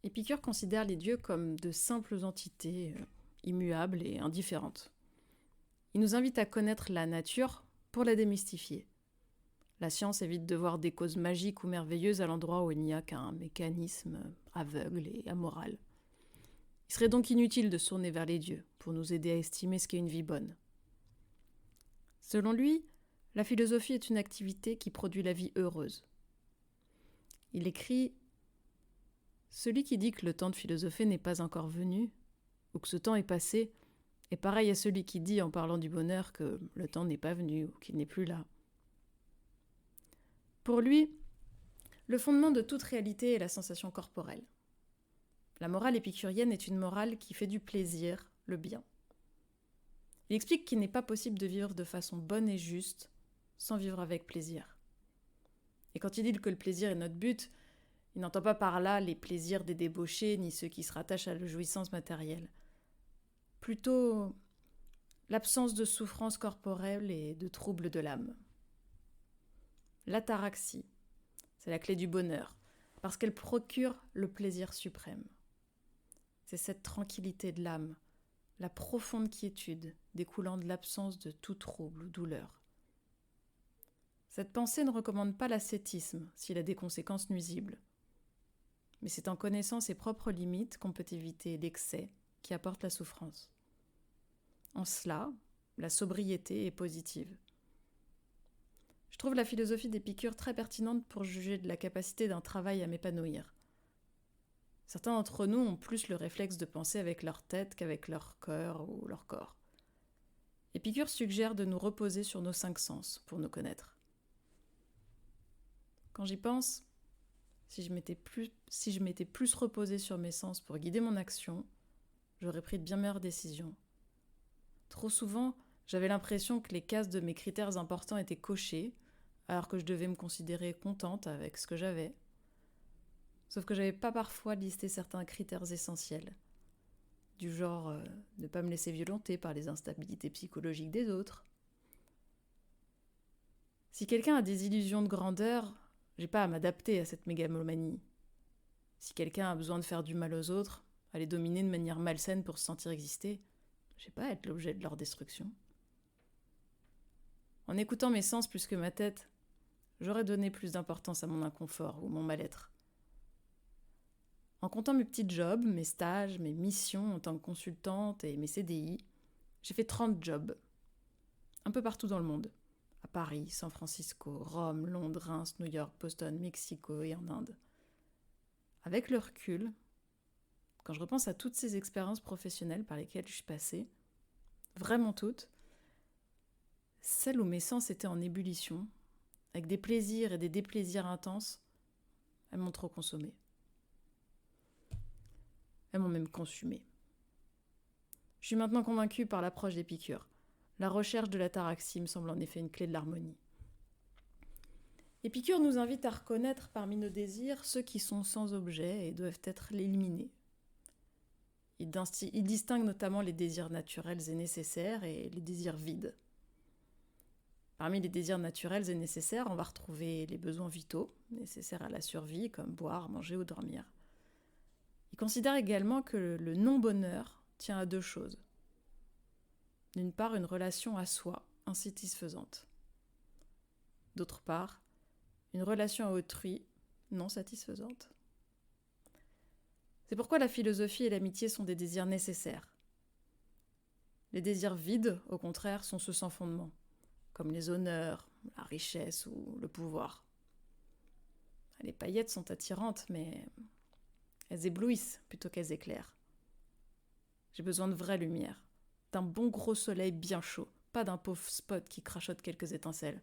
Épicure considère les dieux comme de simples entités, immuables et indifférentes. Il nous invite à connaître la nature pour la démystifier. La science évite de voir des causes magiques ou merveilleuses à l'endroit où il n'y a qu'un mécanisme aveugle et amoral. Il serait donc inutile de se tourner vers les dieux pour nous aider à estimer ce qu'est une vie bonne. Selon lui, la philosophie est une activité qui produit la vie heureuse. Il écrit « Celui qui dit que le temps de philosopher n'est pas encore venu, ou que ce temps est passé, est pareil à celui qui dit en parlant du bonheur que le temps n'est pas venu ou qu'il n'est plus là. » Pour lui, le fondement de toute réalité est la sensation corporelle. La morale épicurienne est une morale qui fait du plaisir le bien. Il explique qu'il n'est pas possible de vivre de façon bonne et juste sans vivre avec plaisir. Et quand il dit que le plaisir est notre but, il n'entend pas par là les plaisirs des débauchés ni ceux qui se rattachent à la jouissance matérielle. Plutôt l'absence de souffrance corporelle et de troubles de l'âme. L'ataraxie, c'est la clé du bonheur, parce qu'elle procure le plaisir suprême. C'est cette tranquillité de l'âme, la profonde quiétude découlant de l'absence de tout trouble ou douleur. Cette pensée ne recommande pas l'ascétisme s'il a des conséquences nuisibles. Mais c'est en connaissant ses propres limites qu'on peut éviter l'excès qui apporte la souffrance. En cela, la sobriété est positive. Je trouve la philosophie d'Épicure très pertinente pour juger de la capacité d'un travail à m'épanouir. Certains d'entre nous ont plus le réflexe de penser avec leur tête qu'avec leur cœur ou leur corps. Épicure suggère de nous reposer sur nos 5 sens pour nous connaître. Quand j'y pense, si je m'étais plus reposée sur mes sens pour guider mon action, j'aurais pris de bien meilleures décisions. Trop souvent, j'avais l'impression que les cases de mes critères importants étaient cochées, alors que je devais me considérer contente avec ce que j'avais. Sauf que j'avais pas parfois listé certains critères essentiels, du genre ne pas me laisser violenter par les instabilités psychologiques des autres. Si quelqu'un a des illusions de grandeur, j'ai pas à m'adapter à cette mégalomanie. Si quelqu'un a besoin de faire du mal aux autres, à les dominer de manière malsaine pour se sentir exister, j'ai pas à être l'objet de leur destruction. En écoutant mes sens plus que ma tête, j'aurais donné plus d'importance à mon inconfort ou mon mal-être. En comptant mes petits jobs, mes stages, mes missions en tant que consultante et mes CDI, j'ai fait 30 jobs. Un peu partout dans le monde. À Paris, San Francisco, Rome, Londres, Reims, New York, Boston, Mexico et en Inde. Avec le recul, quand je repense à toutes ces expériences professionnelles par lesquelles je suis passée, vraiment toutes, celles où mes sens étaient en ébullition, avec des plaisirs et des déplaisirs intenses, elles m'ont trop consommée. Elles m'ont même consumée. Je suis maintenant convaincue par l'approche d'Épicure. La recherche de l'ataraxie me semble en effet une clé de l'harmonie. Épicure nous invite à reconnaître parmi nos désirs ceux qui sont sans objet et doivent être éliminés. Il distingue notamment les désirs naturels et nécessaires et les désirs vides. Parmi les désirs naturels et nécessaires, on va retrouver les besoins vitaux, nécessaires à la survie, comme boire, manger ou dormir. Il considère également que le non-bonheur tient à 2 choses. D'une part, une relation à soi insatisfaisante. D'autre part, une relation à autrui non satisfaisante. C'est pourquoi la philosophie et l'amitié sont des désirs nécessaires. Les désirs vides, au contraire, sont ceux sans fondement, comme les honneurs, la richesse ou le pouvoir. Les paillettes sont attirantes, mais elles éblouissent plutôt qu'elles éclairent. J'ai besoin de vraie lumière, d'un bon gros soleil bien chaud, pas d'un pauvre spot qui crachote quelques étincelles.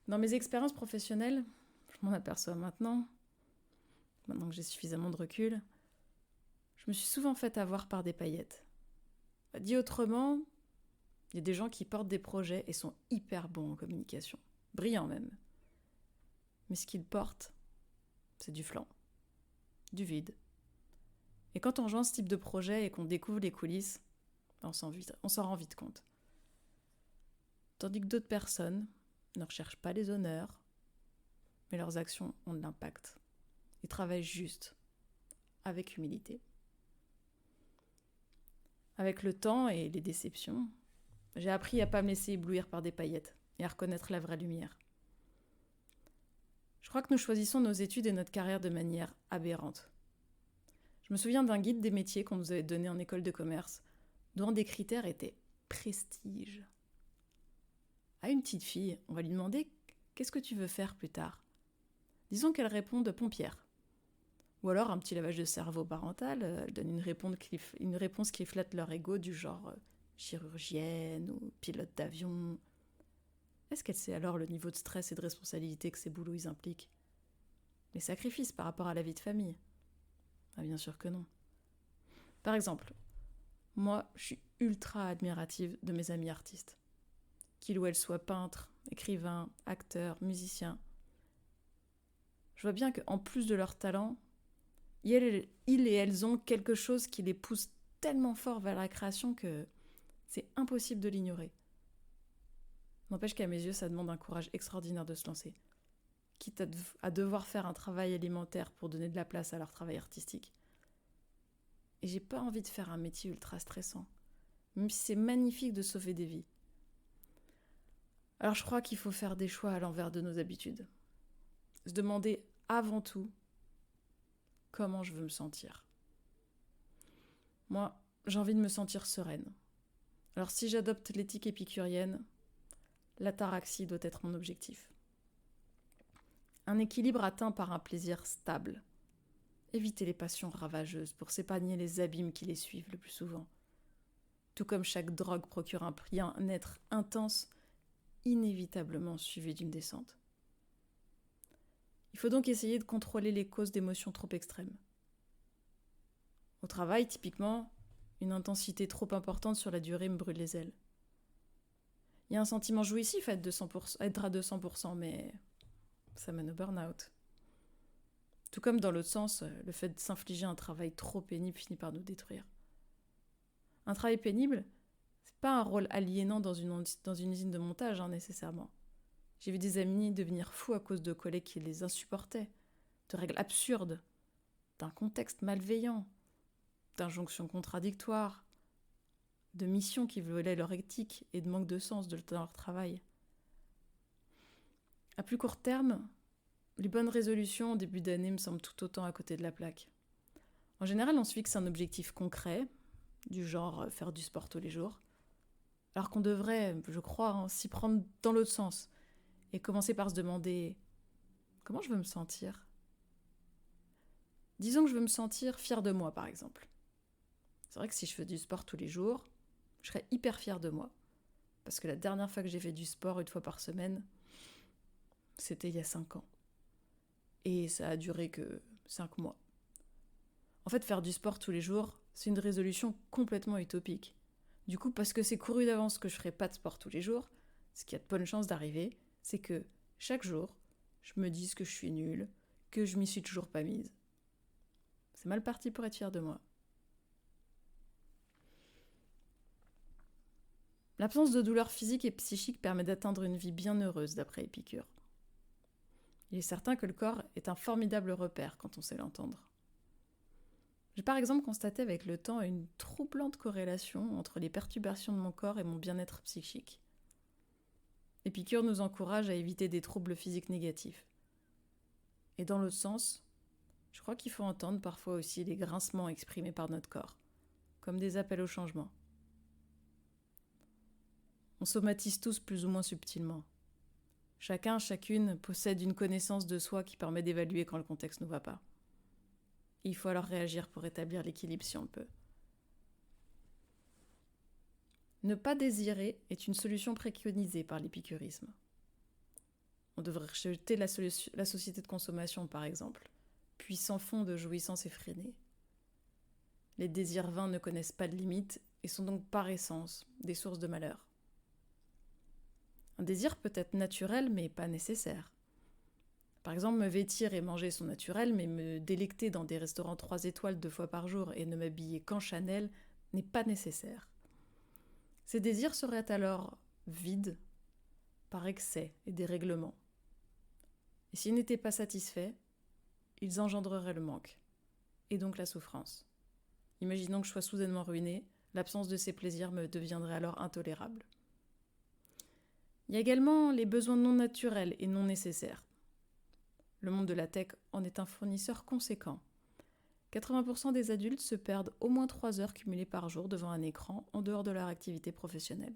Dans mes expériences professionnelles, je m'en aperçois maintenant que j'ai suffisamment de recul, je me suis souvent fait avoir par des paillettes. Dit autrement, il y a des gens qui portent des projets et sont hyper bons en communication, brillants même. Mais ce qu'ils portent, c'est du flanc, du vide. Et quand on joint ce type de projet et qu'on découvre les coulisses, on s'en rend vite compte. Tandis que d'autres personnes ne recherchent pas les honneurs, mais leurs actions ont de l'impact. et travaille juste, avec humilité. Avec le temps et les déceptions, j'ai appris à ne pas me laisser éblouir par des paillettes et à reconnaître la vraie lumière. Je crois que nous choisissons nos études et notre carrière de manière aberrante. Je me souviens d'un guide des métiers qu'on nous avait donné en école de commerce, dont un des critères était prestige. À une petite fille, on va lui demander « Qu'est-ce que tu veux faire plus tard ?» Disons qu'elle réponde « pompière ». Ou alors un petit lavage de cerveau parental, elle donne une réponse qui flatte leur ego du genre chirurgienne ou pilote d'avion. Est-ce qu'elle sait alors le niveau de stress et de responsabilité que ces boulots ils impliquent? Les sacrifices par rapport à la vie de famille? Ah, bien sûr que non. Par exemple, moi, je suis ultra admirative de mes amis artistes. Qu'ils ou elles soient peintres, écrivains, acteurs, musiciens. Je vois bien qu'en plus de leur talent, ils et elles ont quelque chose qui les pousse tellement fort vers la création que c'est impossible de l'ignorer. N'empêche qu'à mes yeux, ça demande un courage extraordinaire de se lancer. Quitte à devoir faire un travail alimentaire pour donner de la place à leur travail artistique. Et j'ai pas envie de faire un métier ultra stressant, même si c'est magnifique de sauver des vies. Alors je crois qu'il faut faire des choix à l'envers de nos habitudes. Se demander avant tout comment je veux me sentir. Moi, j'ai envie de me sentir sereine. Alors si j'adopte l'éthique épicurienne, l'ataraxie doit être mon objectif. Un équilibre atteint par un plaisir stable. Éviter les passions ravageuses pour s'épargner les abîmes qui les suivent le plus souvent. Tout comme chaque drogue procure un bien-être intense, inévitablement suivi d'une descente. Il faut donc essayer de contrôler les causes d'émotions trop extrêmes. Au travail, typiquement, une intensité trop importante sur la durée me brûle les ailes. Il y a un sentiment jouissif à être à 200%, mais ça mène au burn-out. Tout comme dans l'autre sens, le fait de s'infliger un travail trop pénible finit par nous détruire. Un travail pénible, c'est pas un rôle aliénant dans une usine de montage, nécessairement. J'ai vu des amis devenir fous à cause de collègues qui les insupportaient, de règles absurdes, d'un contexte malveillant, d'injonctions contradictoires, de missions qui violaient leur éthique et de manque de sens dans leur travail. À plus court terme, les bonnes résolutions au début d'année me semblent tout autant à côté de la plaque. En général, on se fixe un objectif concret, du genre faire du sport tous les jours, alors qu'on devrait, je crois, s'y prendre dans l'autre sens et commencer par se demander comment je veux me sentir. Disons que je veux me sentir fière de moi, par exemple. C'est vrai que si je fais du sport tous les jours, je serais hyper fière de moi. Parce que la dernière fois que j'ai fait du sport 1 fois par semaine, c'était il y a 5 ans. Et ça a duré que 5 mois. En fait, faire du sport tous les jours, c'est une résolution complètement utopique. Du coup, parce que c'est couru d'avance que je ferai pas de sport tous les jours, ce qui a de bonnes chances d'arriver, c'est que chaque jour, je me dise que je suis nulle, que je m'y suis toujours pas mise. C'est mal parti pour être fière de moi. L'absence de douleur physique et psychique permet d'atteindre une vie bien heureuse, d'après Épicure. Il est certain que le corps est un formidable repère quand on sait l'entendre. J'ai par exemple constaté avec le temps une troublante corrélation entre les perturbations de mon corps et mon bien-être psychique. Épicure nous encourage à éviter des troubles physiques négatifs. Et dans l'autre sens, je crois qu'il faut entendre parfois aussi les grincements exprimés par notre corps, comme des appels au changement. On somatise tous plus ou moins subtilement. Chacun, chacune possède une connaissance de soi qui permet d'évaluer quand le contexte ne va pas. Il faut alors réagir pour rétablir l'équilibre si on le peut. Ne pas désirer est une solution préconisée par l'épicurisme. On devrait rejeter la société de consommation, par exemple, puis sans fond de jouissance effrénée. Les désirs vains ne connaissent pas de limites et sont donc par essence des sources de malheur. Un désir peut être naturel mais pas nécessaire. Par exemple, me vêtir et manger sont naturels, mais me délecter dans des restaurants 3 étoiles 2 fois par jour et ne m'habiller qu'en Chanel n'est pas nécessaire. Ces désirs seraient alors vides par excès et dérèglement. Et s'ils n'étaient pas satisfaits, ils engendreraient le manque, et donc la souffrance. Imaginons que je sois soudainement ruinée, l'absence de ces plaisirs me deviendrait alors intolérable. Il y a également les besoins non naturels et non nécessaires. Le monde de la tech en est un fournisseur conséquent. 80% des adultes se perdent au moins 3 heures cumulées par jour devant un écran en dehors de leur activité professionnelle.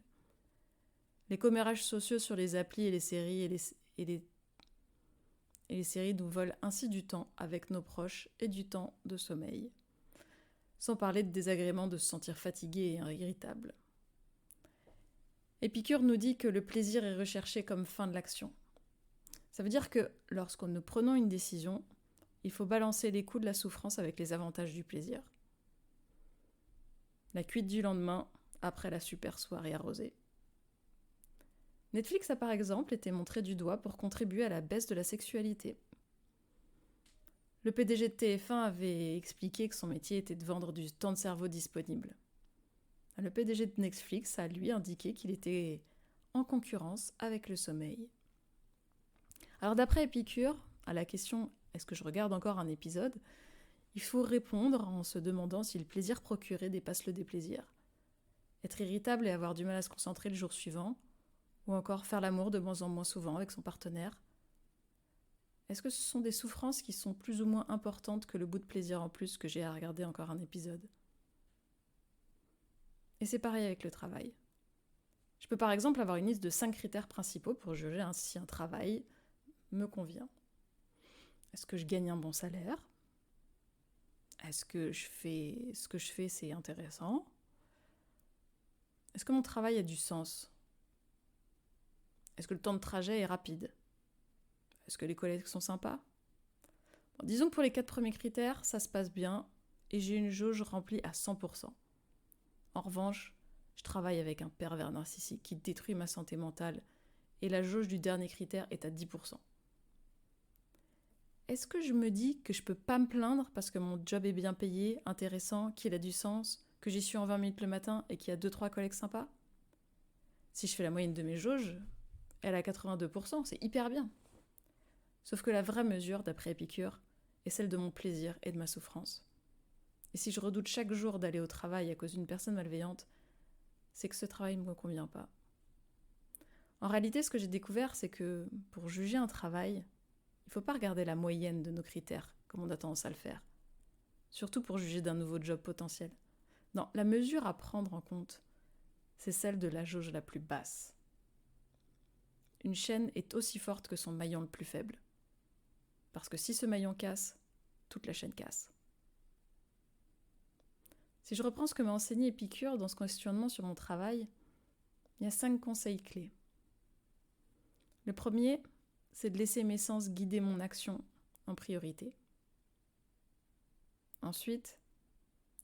Les commérages sociaux sur les applis et les séries et les séries nous volent ainsi du temps avec nos proches et du temps de sommeil. Sans parler de désagréments de se sentir fatigué et irritable. Épicure nous dit que le plaisir est recherché comme fin de l'action. Ça veut dire que lorsque nous prenons une décision, il faut balancer les coûts de la souffrance avec les avantages du plaisir. La cuite du lendemain, après la super soirée arrosée. Netflix a par exemple été montré du doigt pour contribuer à la baisse de la sexualité. Le PDG de TF1 avait expliqué que son métier était de vendre du temps de cerveau disponible. Le PDG de Netflix a lui indiqué qu'il était en concurrence avec le sommeil. Alors d'après Épicure, à la question « Est-ce que je regarde encore un épisode ?», il faut répondre en se demandant si le plaisir procuré dépasse le déplaisir. Être irritable et avoir du mal à se concentrer le jour suivant, ou encore faire l'amour de moins en moins souvent avec son partenaire. Est-ce que ce sont des souffrances qui sont plus ou moins importantes que le bout de plaisir en plus que j'ai à regarder encore un épisode ? Et c'est pareil avec le travail. Je peux par exemple avoir une liste de 5 critères principaux pour juger si un travail me convient. Est-ce que je gagne un bon salaire ? Est-ce que ce que je fais, c'est intéressant ? Est-ce que mon travail a du sens ? Est-ce que le temps de trajet est rapide ? Est-ce que les collègues sont sympas ? Disons que pour les 4 premiers critères, ça se passe bien et j'ai une jauge remplie à 100%. En revanche, je travaille avec un pervers narcissique qui détruit ma santé mentale et la jauge du dernier critère est à 10%. Est-ce que je me dis que je peux pas me plaindre parce que mon job est bien payé, intéressant, qu'il a du sens, que j'y suis en 20 minutes le matin et qu'il y a 2-3 collègues sympas ? Si je fais la moyenne de mes jauges, elle est à 82%, c'est hyper bien. Sauf que la vraie mesure, d'après Épicure, est celle de mon plaisir et de ma souffrance. Et si je redoute chaque jour d'aller au travail à cause d'une personne malveillante, c'est que ce travail ne me convient pas. En réalité, ce que j'ai découvert, c'est que pour juger un travail, il ne faut pas regarder la moyenne de nos critères, comme on a tendance à le faire. Surtout pour juger d'un nouveau job potentiel. Non, la mesure à prendre en compte, c'est celle de la jauge la plus basse. Une chaîne est aussi forte que son maillon le plus faible. Parce que si ce maillon casse, toute la chaîne casse. Si je reprends ce que m'a enseigné Épicure dans ce questionnement sur mon travail, il y a 5 conseils clés. Le premier, c'est de laisser mes sens guider mon action en priorité. Ensuite,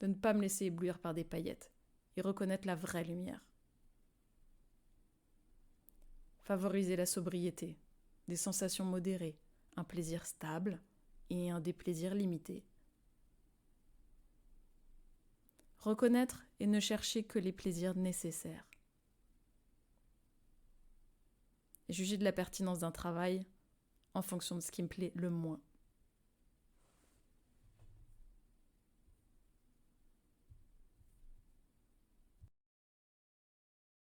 de ne pas me laisser éblouir par des paillettes et reconnaître la vraie lumière. Favoriser la sobriété, des sensations modérées, un plaisir stable et un déplaisir limité. Reconnaître et ne chercher que les plaisirs nécessaires. Et juger de la pertinence d'un travail en fonction de ce qui me plaît le moins.